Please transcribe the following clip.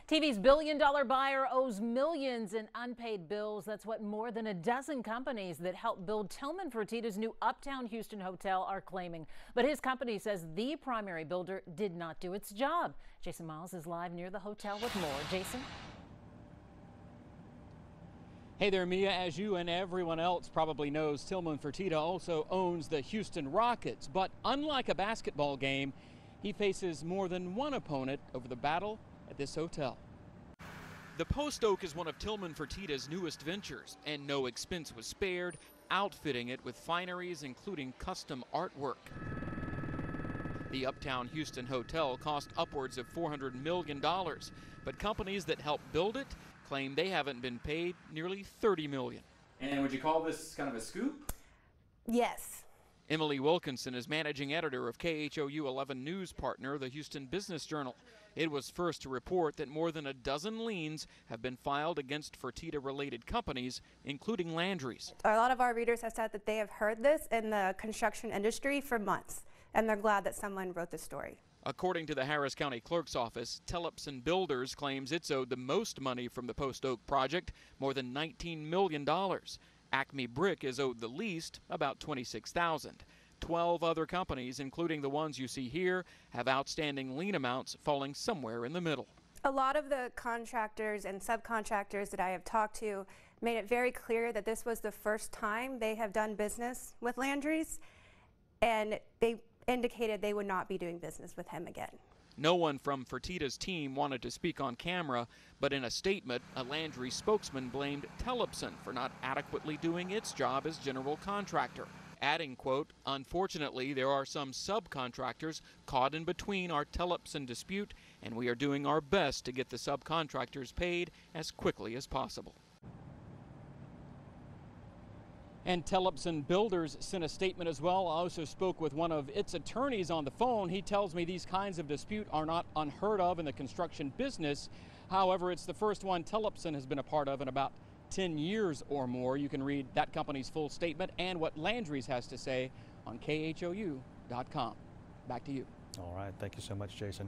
TV's billion-dollar buyer owes millions in unpaid bills. That's what more than a dozen companies that helped build Tilman Fertitta's new Uptown Houston hotel are claiming. But his company says the primary builder did not do its job. Jason Miles is live near the hotel with more. Jason? Hey there, Mia. As you and everyone else probably knows, Tilman Fertitta also owns the Houston Rockets. But unlike a basketball game, he faces more than one opponent over the battle at this hotel. The Post Oak is one of Tilman Fertitta's newest ventures, and no expense was spared, outfitting it with fineries including custom artwork. The Uptown Houston hotel cost upwards of $400 million, but companies that helped build it claim they haven't been paid nearly $30 million. And would you call this kind of a scoop? Yes. Emily Wilkinson is managing editor of KHOU 11 news partner, the Houston Business Journal. It was first to report that more than a dozen liens have been filed against Fertitta-related companies, including Landry's. A lot of our readers have said that they have heard this in the construction industry for months, and they're glad that someone wrote the story. According to the Harris County Clerk's Office, Tilman Builders claims it's owed the most money from the Post Oak project, more than $19 million. Acme Brick is owed the least, about $26,000. 12 other companies, including the ones you see here, have outstanding lien amounts falling somewhere in the middle. A lot of the contractors and subcontractors that I have talked to made it very clear that this was the first time they have done business with Landry's, and they indicated they would not be doing business with him again. No one from Fertitta's team wanted to speak on camera, but in a statement, a Landry spokesman blamed Tilman for not adequately doing its job as general contractor, adding, quote, "Unfortunately, there are some subcontractors caught in between our Tilman dispute, and we are doing our best to get the subcontractors paid as quickly as possible." And Tilman Builders sent a statement as well. I also spoke with one of its attorneys on the phone. He tells me these kinds of dispute are not unheard of in the construction business. However, it's the first one Tilman has been a part of in about 10 years or more. You can read that company's full statement and what Landry's has to say on KHOU.com. Back to you. All right. Thank you so much, Jason.